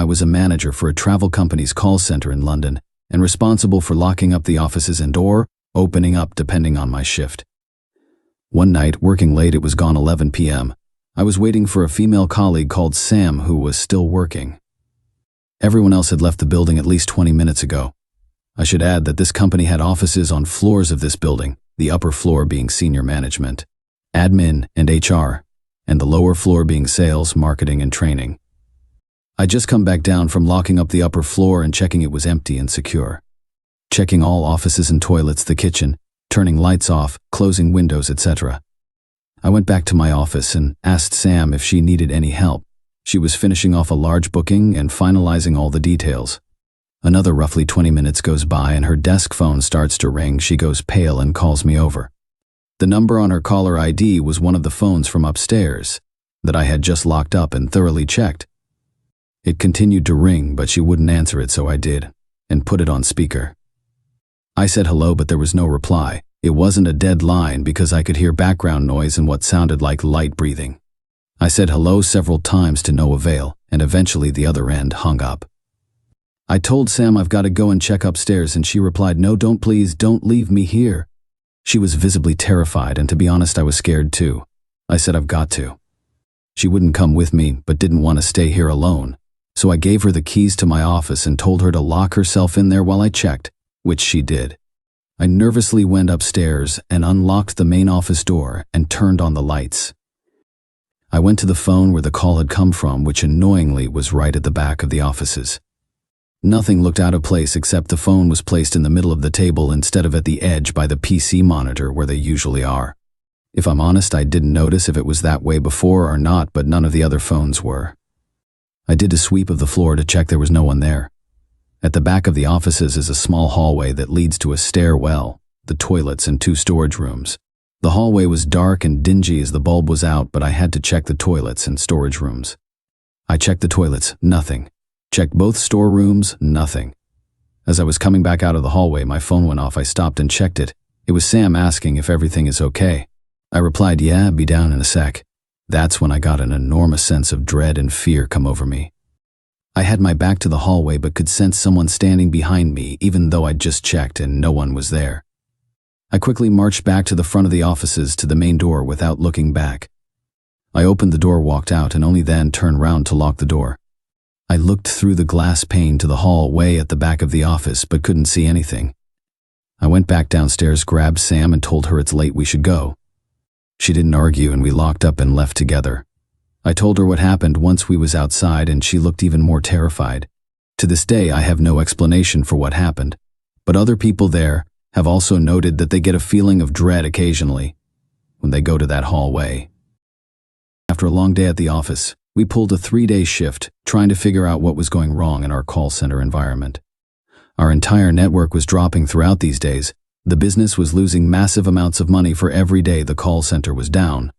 I was a manager for a travel company's call center in London and responsible for locking up the offices and or opening up depending on my shift. One night, working late, it was gone 11 p.m. I was waiting for a female colleague called Sam who was still working. Everyone else had left the building at least 20 minutes ago. I should add that this company had offices on floors of this building, the upper floor being senior management, admin, and HR, and the lower floor being sales, marketing, and training. I'd just come back down from locking up the upper floor and checking it was empty and secure. Checking all offices and toilets, the kitchen, turning lights off, closing windows, etc. I went back to my office and asked Sam if she needed any help. She was finishing off a large booking and finalizing all the details. Another roughly 20 minutes goes by and her desk phone starts to ring. She goes pale and calls me over. The number on her caller ID was one of the phones from upstairs that I had just locked up and thoroughly checked. It continued to ring, but she wouldn't answer it, so I did, and put it on speaker. I said hello, but there was no reply. It wasn't a dead line because I could hear background noise and what sounded like light breathing. I said hello several times to no avail, and eventually the other end hung up. I told Sam I've got to go and check upstairs, and she replied, "No, please don't leave me here." She was visibly terrified, and to be honest, I was scared too. I said I've got to. She wouldn't come with me, but didn't want to stay here alone. So I gave her the keys to my office and told her to lock herself in there while I checked, which she did. I nervously went upstairs and unlocked the main office door and turned on the lights. I went to the phone where the call had come from, which annoyingly was right at the back of the offices. Nothing looked out of place except the phone was placed in the middle of the table instead of at the edge by the PC monitor where they usually are. If I'm honest, I didn't notice if it was that way before or not, but none of the other phones were. I did a sweep of the floor to check there was no one there. At the back of the offices is a small hallway that leads to a stairwell, the toilets, and 2 storage rooms. The hallway was dark and dingy as the bulb was out, but I had to check the toilets and storage rooms. I checked the toilets, nothing. Checked both storerooms, nothing. As I was coming back out of the hallway, my phone went off. I stopped and checked it. It was Sam asking if everything is okay. I replied, "Yeah, be down in a sec." That's when I got an enormous sense of dread and fear come over me. I had my back to the hallway but could sense someone standing behind me even though I'd just checked and no one was there. I quickly marched back to the front of the offices to the main door without looking back. I opened the door, walked out, and only then turned round to lock the door. I looked through the glass pane to the hallway at the back of the office but couldn't see anything. I went back downstairs, grabbed Sam, and told her it's late, we should go. She didn't argue and we locked up and left together. I told her what happened once we was outside and she looked even more terrified. To this day, I have no explanation for what happened, but other people there have also noted that they get a feeling of dread occasionally when they go to that hallway. After a long day at the office, we pulled a 3-day shift trying to figure out what was going wrong in our call center environment. Our entire network was dropping throughout these days. The business was losing massive amounts of money for every day the call center was down.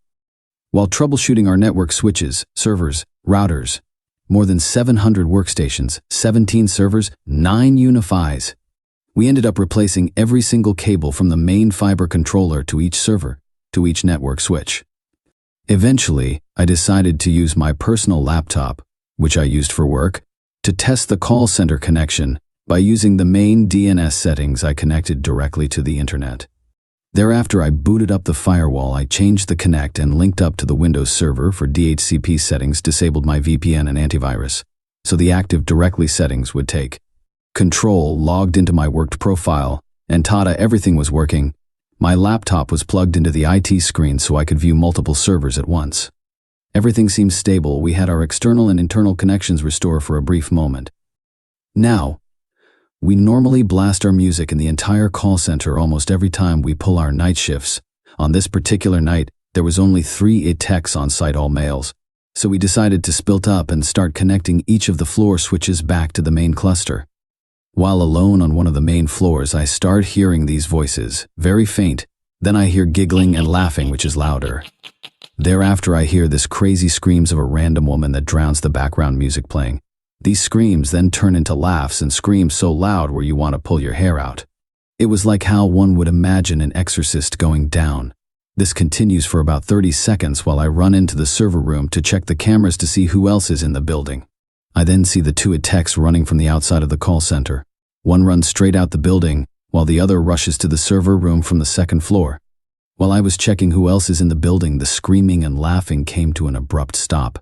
While troubleshooting our network switches, servers, routers, more than 700 workstations, 17 servers, 9 UniFis, we ended up replacing every single cable from the main fiber controller to each server, to each network switch. Eventually, I decided to use my personal laptop, which I used for work, to test the call center connection by using the main DNS settings. I connected directly to the internet. Thereafter, I booted up the firewall, I changed the connect and linked up to the Windows server for DHCP settings, disabled my VPN and antivirus, so the Active Directory settings would take control, logged into my worked profile, and tada, everything was working. My laptop was plugged into the IT screen so I could view multiple servers at once. Everything seemed stable. We had our external and internal connections restore for a brief moment. Now, we normally blast our music in the entire call center almost every time we pull our night shifts. On this particular night, there was only 3 techs on site, all males, so we decided to split up and start connecting each of the floor switches back to the main cluster. While alone on one of the main floors, I start hearing these voices, very faint. Then I hear giggling and laughing, which is louder. Thereafter, I hear this crazy screams of a random woman that drowns the background music playing. These screams then turn into laughs and screams so loud where you want to pull your hair out. It was like how one would imagine an exorcist going down. This continues for about 30 seconds while I run into the server room to check the cameras to see who else is in the building. I then see the two techs running from the outside of the call center. One runs straight out the building, while the other rushes to the server room from the second floor. While I was checking who else is in the building, the screaming and laughing came to an abrupt stop.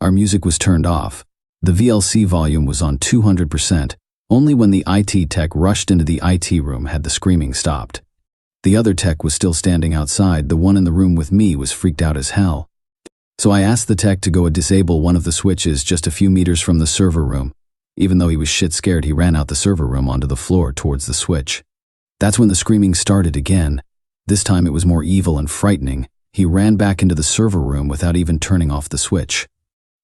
Our music was turned off. The VLC volume was on 200%. Only when the IT tech rushed into the IT room had the screaming stopped. The other tech was still standing outside. The one in the room with me was freaked out as hell. So I asked the tech to go and disable one of the switches just a few meters from the server room. Even though he was shit scared, he ran out the server room onto the floor towards the switch. That's when the screaming started again. This time it was more evil and frightening. He ran back into the server room without even turning off the switch.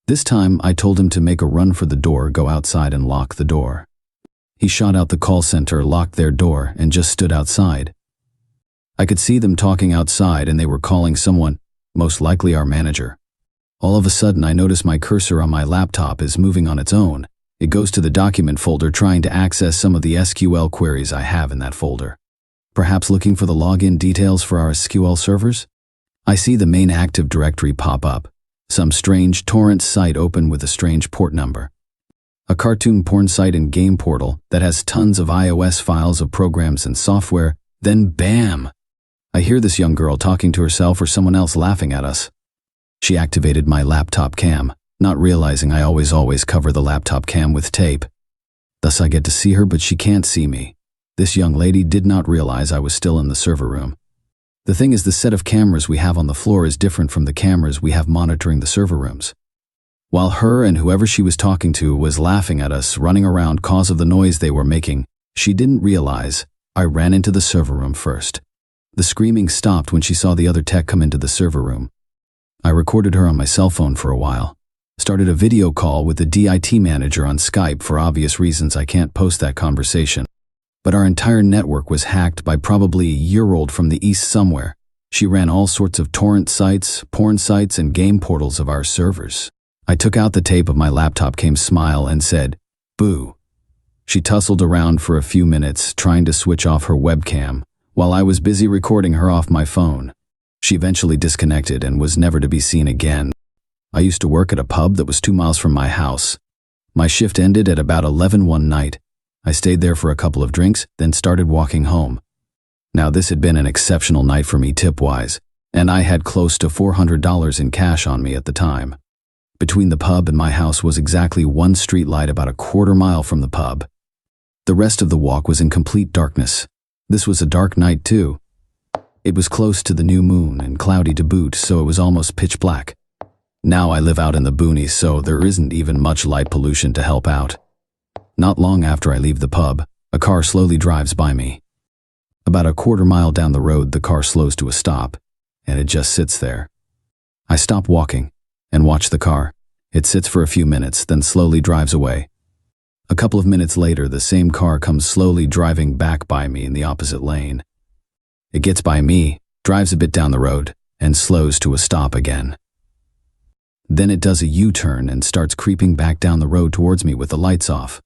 This time I told him to make a run for the door, go outside and lock the door. He shot out the call center, locked their door, and just stood outside. I could see them talking outside and they were calling someone, most likely our manager. All of a sudden I notice my cursor on my laptop is moving on its own. It goes to the document folder trying to access some of the SQL queries I have in that folder. Perhaps looking for the login details for our SQL servers? I see the main Active Directory pop up. Some strange torrent site open with a strange port number. A cartoon porn site and game portal that has tons of iOS files of programs and software. Then bam! I hear this young girl talking to herself or someone else laughing at us. She activated my laptop cam, not realizing I always cover the laptop cam with tape. Thus I get to see her, but she can't see me. This young lady did not realize I was still in the server room. The thing is, the set of cameras we have on the floor is different from the cameras we have monitoring the server rooms. While her and whoever she was talking to was laughing at us, running around cause of the noise they were making, she didn't realize I ran into the server room first. The screaming stopped when she saw the other tech come into the server room. I recorded her on my cell phone for a while. Started a video call with the DIT manager on Skype. For obvious reasons I can't post that conversation. But our entire network was hacked by probably a year-old from the east somewhere. She ran all sorts of torrent sites, porn sites, and game portals of our servers. I took out the tape of my laptop, came smile, and said, "Boo." She tussled around for a few minutes, trying to switch off her webcam, while I was busy recording her off my phone. She eventually disconnected and was never to be seen again. I used to work at a pub that was 2 miles from my house. My shift ended at about 11 one night. I stayed there for a couple of drinks, then started walking home. Now this had been an exceptional night for me tip-wise, and I had close to $400 in cash on me at the time. Between the pub and my house was exactly one street light about a quarter mile from the pub. The rest of the walk was in complete darkness. This was a dark night too. It was close to the new moon and cloudy to boot, so it was almost pitch black. Now I live out in the boonies, so there isn't even much light pollution to help out. Not long after I leave the pub, a car slowly drives by me. About a quarter mile down the road, the car slows to a stop, and it just sits there. I stop walking and watch the car. It sits for a few minutes, then slowly drives away. A couple of minutes later, the same car comes slowly driving back by me in the opposite lane. It gets by me, drives a bit down the road, and slows to a stop again. Then it does a U-turn and starts creeping back down the road towards me with the lights off.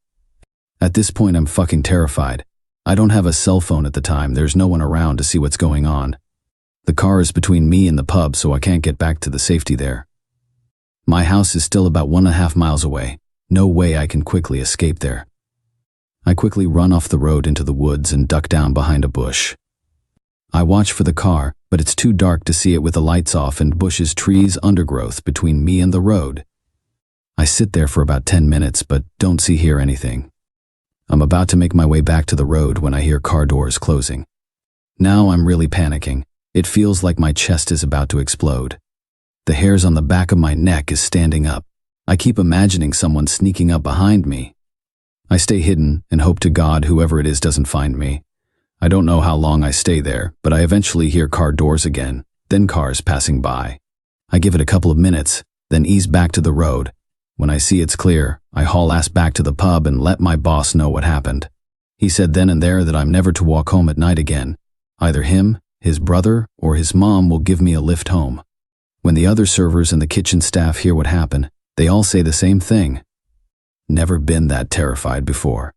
At this point, I'm fucking terrified. I don't have a cell phone at the time. There's no one around to see what's going on. The car is between me and the pub, so I can't get back to the safety there. My house is still about 1.5 miles away. No way I can quickly escape there. I quickly run off the road into the woods and duck down behind a bush. I watch for the car, but it's too dark to see it with the lights off and bushes, trees, undergrowth between me and the road. I sit there for about 10 minutes, but don't hear anything. I'm about to make my way back to the road when I hear car doors closing. Now I'm really panicking. It feels like my chest is about to explode. The hairs on the back of my neck is standing up. I keep imagining someone sneaking up behind me. I stay hidden and hope to God whoever it is doesn't find me. I don't know how long I stay there, but I eventually hear car doors again, then cars passing by. I give it a couple of minutes, then ease back to the road. When I see it's clear, I haul ass back to the pub and let my boss know what happened. He said then and there that I'm never to walk home at night again. Either him, his brother, or his mom will give me a lift home. When the other servers and the kitchen staff hear what happened, they all say the same thing. Never been that terrified before.